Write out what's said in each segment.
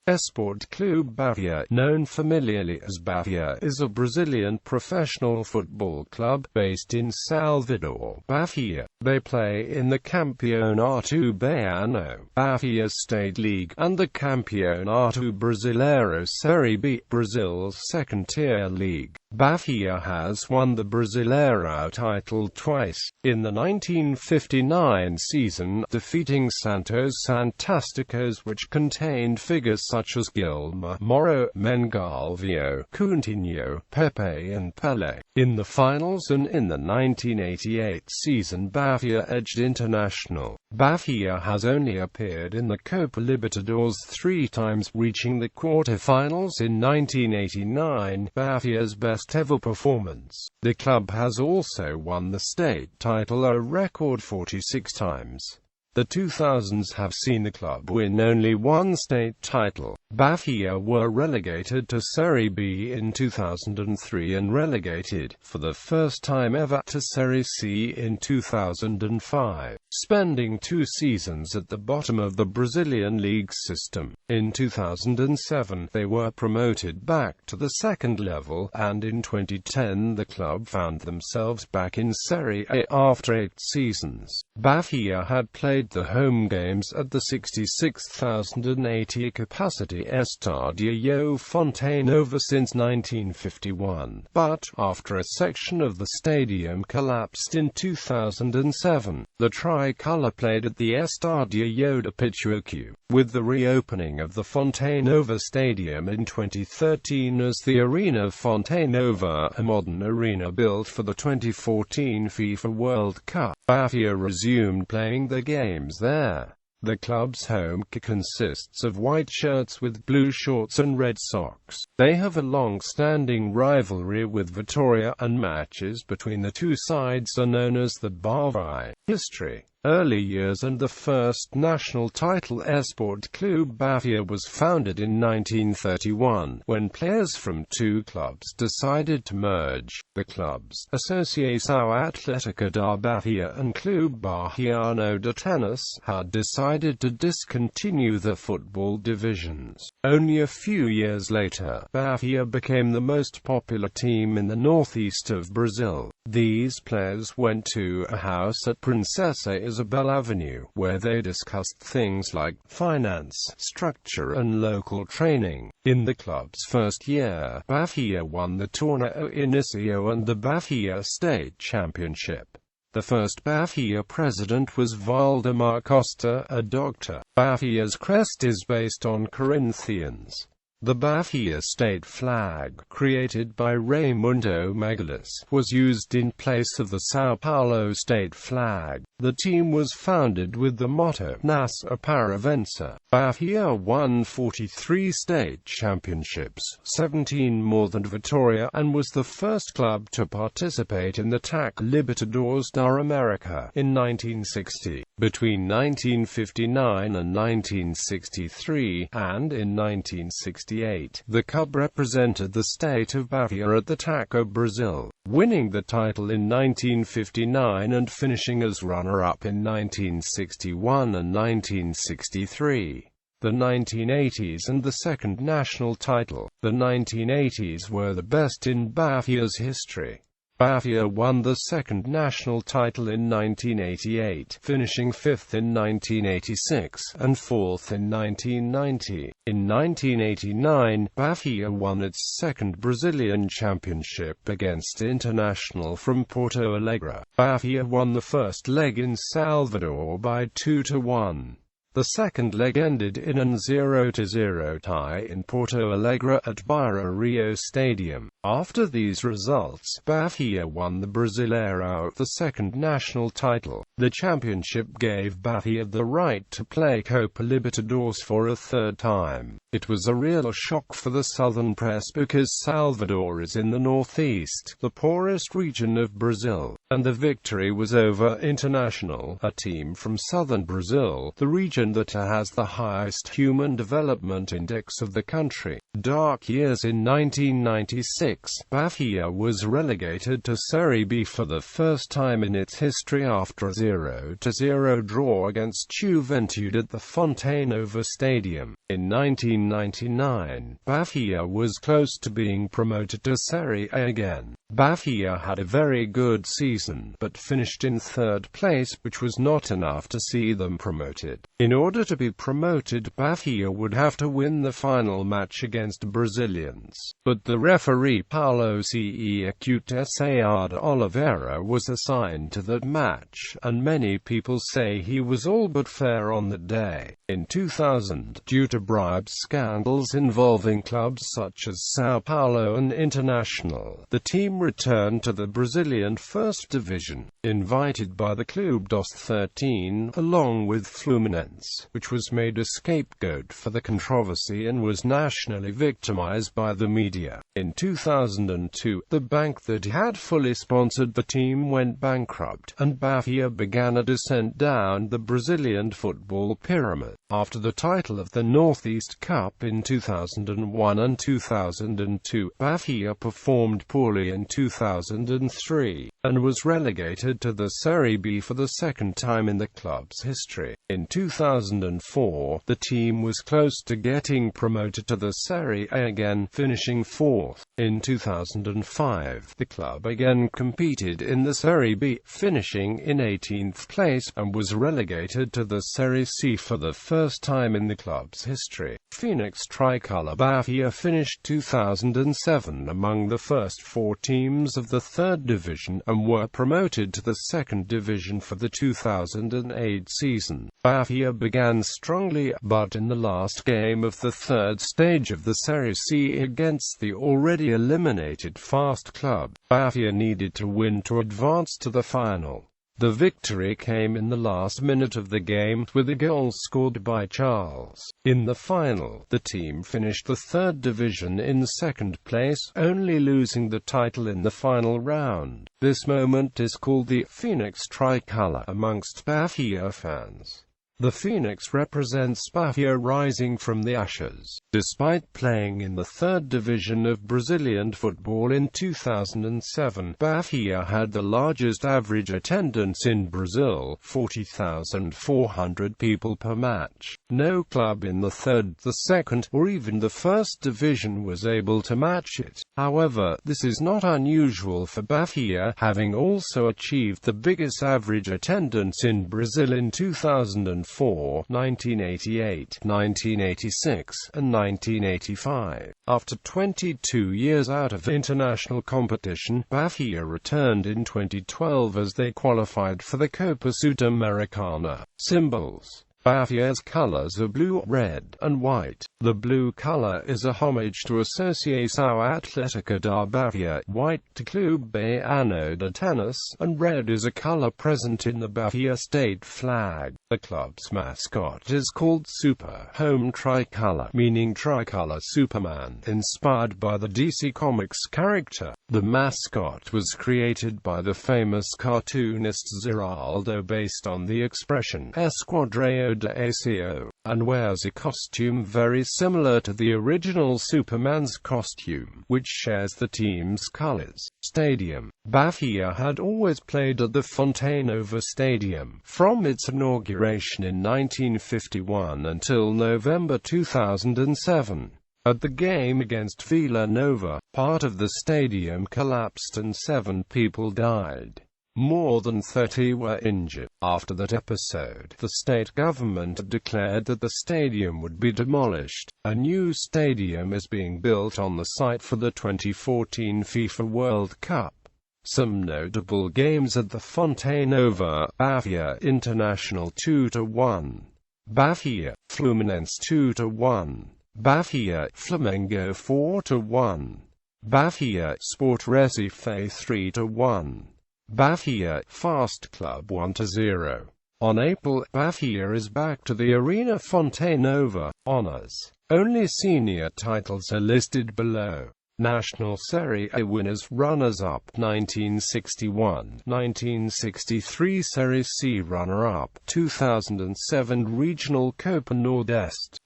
Esporte Clube Bahia, known familiarly as Bahia, is a Brazilian professional football club, based in Salvador, Bahia. They play in the Campeonato Baiano, Bahia State League, and the Campeonato Brasileiro Série B, Brazil's second-tier league. Bahia has won the Brasileirão title twice, in the 1959 season, defeating Santos Santásticos, which contained figures such as Gilmar, Mauro, Mengálvio, Coutinho, Pepe and Pelé. In the finals, and in the 1988 season, Bahia edged Internacional. Bahia has only appeared in the Copa Libertadores 3 times, reaching the quarterfinals in 1989, Bahia's best-ever performance. The club has also won the state title a record 46 times. The 2000s have seen the club win only one state title. Bahia were relegated to Série B in 2003 and relegated, for the first time ever, to Série C in 2005, spending 2 seasons at the bottom of the Brazilian league system. In 2007, they were promoted back to the second level, and in 2010 the club found themselves back in Série A after 8 seasons. Bahia had played the home games at the 66,080 capacity Estadio Fonte Nova since 1951, but, after a section of the stadium collapsed in 2007, the tricolour played at the Estadio de Pituacu, with the reopening of the Fonte Nova Stadium in 2013 as the Arena Fonte Nova, a modern arena built for the 2014 FIFA World Cup. Bahia resumed playing the games there. The club's home kit consists of white shirts with blue shorts and red socks. They have a long-standing rivalry with Vitória, and matches between the two sides are known as the Bahia. History. Early years and the first national title. Esporte Clube Bahia was founded in 1931, when players from 2 clubs decided to merge. The clubs, Associação Atlética da Bahia and Clube Bahiano de Tennis, had decided to discontinue the football divisions. Only a few years later, Bahia became the most popular team in the northeast of Brazil. These players went to a house at Princesa Isabel Avenue, where they discussed things like finance, structure and local training. In the club's first year, Bahia won the Torneio Inicio and the Bahia State Championship. The first Bahia president was Valdemar Costa, a doctor. Bahia's crest is based on Corinthians. The Bahia state flag, created by Raimundo Magalhães, was used in place of the São Paulo state flag. The team was founded with the motto, Nascer para Vencer. Bahia won 43 state championships, 17 more than Vitória, and was the first club to participate in the Copa Libertadores da America in 1960. Between 1959 and 1963, and in 1968, the club represented the state of Bahia at the Taco Brazil, winning the title in 1959 and finishing as runner-up in 1961 and 1963. The 1980s and the second national title. The 1980s were the best in Bahia's history. Bahia won the second national title in 1988, finishing 5th in 1986, and 4th in 1990. In 1989, Bahia won its second Brazilian championship against Internacional from Porto Alegre. Bahia won the first leg in Salvador by 2-1. The second leg ended in an 0-0 tie in Porto Alegre at Beira Rio Stadium. After these results, Bahia won the Brasileirão, the second national title. The championship gave Bahia the right to play Copa Libertadores for a 3rd time. It was a real shock for the southern press because Salvador is in the northeast, the poorest region of Brazil, and the victory was over Internacional, a team from southern Brazil, the region that has the highest human development index of the country. dark years. In 1996, Bahia was relegated to Serie B for the first time in its history after a 0-0 draw against Juventude at the Fonte Nova Stadium. In 1999, Bahia was close to being promoted to Serie A again. Bahia had a very good season, but finished in third place, which was not enough to see them promoted. In order to be promoted, Bahia would have to win the final match against Brazilians. But the referee Paulo Ce Acute Sayad Oliveira was assigned to that match, and many people say he was all but fair on that day. In 2000, due to bribe scandals involving clubs such as Sao Paulo and Internacional, the team returned to the Brazilian First Division, invited by the Clube dos 13, along with Fluminense, which was made a scapegoat for the controversy and was nationally victimized by the media. In 2002, the bank that had fully sponsored the team went bankrupt, and Bahia began a descent down the Brazilian football pyramid. After the title of the Northeast Cup in 2001 and 2002, Bahia performed poorly in 2003, and was relegated to the Serie B for the second time in the club's history. In 2004, the team was close to getting promoted to the Serie A again, finishing fourth. In 2005, the club again competed in the Serie B, finishing in 18th place, and was relegated to the Serie C for the first time in the club's history. Phoenix Tricolor Bahia finished 2007 among the first four teams of the third division, and were promoted to the second division for the 2008 season. Bahia began strongly, but in the last game of the third stage of the Serie C against the already eliminated Fast Club, Bahia needed to win to advance to the final. The victory came in the last minute of the game, with a goal scored by Charles. In the final, the team finished the third division in second place, only losing the title in the final round. This moment is called the Phoenix Tricolor amongst Bahia fans. The Phoenix represents Bahia rising from the ashes. Despite playing in the third division of Brazilian football in 2007, Bahia had the largest average attendance in Brazil, 40,400 people per match. No club in the third, the second, or even the first division was able to match it. However, this is not unusual for Bahia, having also achieved the biggest average attendance in Brazil in 2004, 1988, 1986, and 1985. After 22 years out of international competition, Bahia returned in 2012 as they qualified for the Copa Sudamericana. Symbols. Bahia's colors are blue, red, and white. The blue color is a homage to Associação Atlética da Bahia, white to Clube Baiano de Tennis, and red is a color present in the Bahia state flag. The club's mascot is called Super Home Tricolor, meaning Tricolor Superman, inspired by the DC Comics character. The mascot was created by the famous cartoonist Ziraldo based on the expression Esquadrão de Acio, and wears a costume very similar to the original Superman's costume, which shares the team's colors. Stadium. Bahia had always played at the Fonte Nova Stadium from its inauguration in 1951 until November 2007. At the game against Vila Nova, part of the stadium collapsed and 7 people died. More than 30 were injured. After that episode, the state government declared that the stadium would be demolished. A new stadium is being built on the site for the 2014 FIFA World Cup. Some notable games at the Fonte Nova: Bahia Internacional 2-1, Bahia Fluminense 2-1, Bahia Flamengo 4-1, Bahia Sport Recife 3-1. Bahia Fast Club 1-0. On April, Bahia is back to the Arena Fonte Nova. Honors. Only senior titles are listed below. National Serie A winners, runners-up 1961, 1963 Serie C runner-up 2007 Regional Copa Nordeste.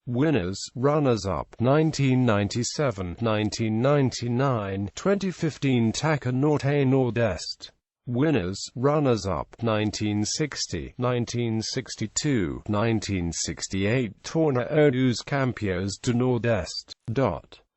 Winners, runners-up, 1997, 1999, 2015 Taça Norte Nordeste. Winners, runners-up, 1960, 1962, 1968 Torneio dos Campeões do Nordeste.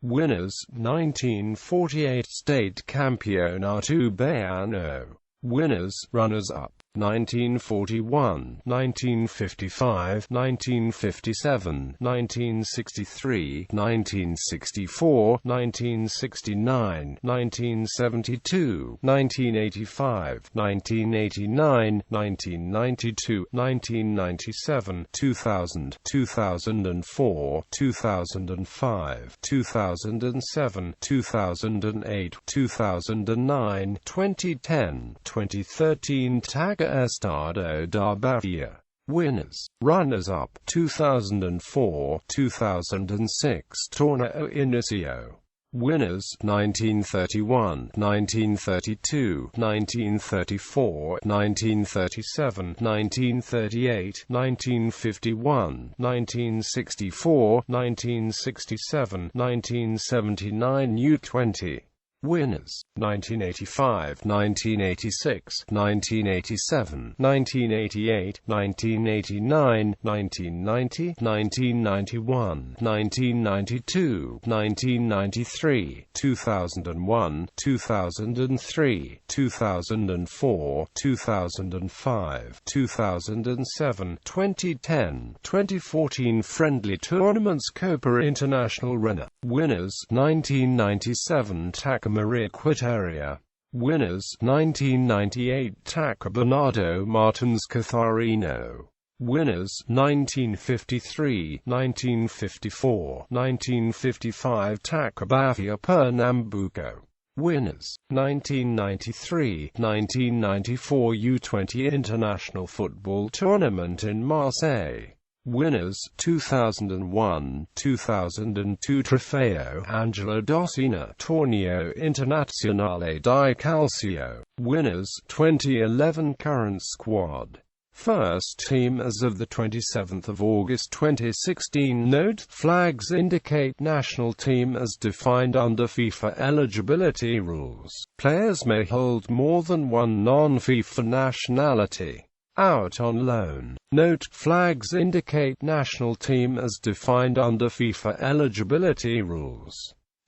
Winners, 1948 State Campeonato Baiano. Winners, runners-up, 1941, 1955, 1957, 1963, 1964, 1969, 1972, 1985, 1989, 1992, 1997, 2000, 2004, 2005, 2007, 2008, 2009, 2010, 2013 Taça Estado da Bahia. Winners, runners-up, 2004, 2006 Torneio Inicio. Winners, 1931, 1932, 1934, 1937, 1938, 1951, 1964, 1967, 1979 U20. Winners, 1985, 1986, 1987, 1988, 1989, 1990, 1991, 1992, 1993, 2001, 2003, 2004, 2005, 2007, 2010, 2014 Friendly Tournaments Copa International Renner. Winners, 1997 Taça Maria Quitaria. Winners, 1998 Taça Bernardo Martins Catharino. Winners, 1953, 1954, 1955 Taça Bahia Pernambuco. Winners, 1993, 1994 U20 International Football Tournament in Marseille. Winners, 2001, 2002 Trofeo Angelo Docina Torneo Internazionale di Calcio. Winners, 2011 Current Squad. First team as of the 27th of August 2016. Note: flags indicate national team as defined under FIFA eligibility rules. Players may hold more than one non-FIFA nationality. Out on loan. Note: flags indicate national team as defined under FIFA eligibility rules.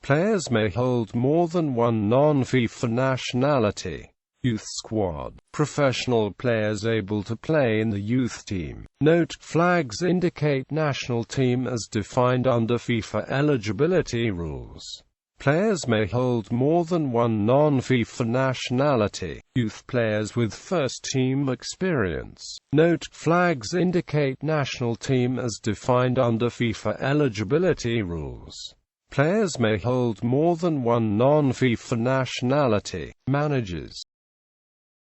Players may hold more than one non-FIFA nationality. Youth squad. Professional players able to play in the youth team. Note: flags indicate national team as defined under FIFA eligibility rules. Players may hold more than one non-FIFA nationality. Youth players with first-team experience. Note: flags indicate national team as defined under FIFA eligibility rules. Players may hold more than one non-FIFA nationality. Managers.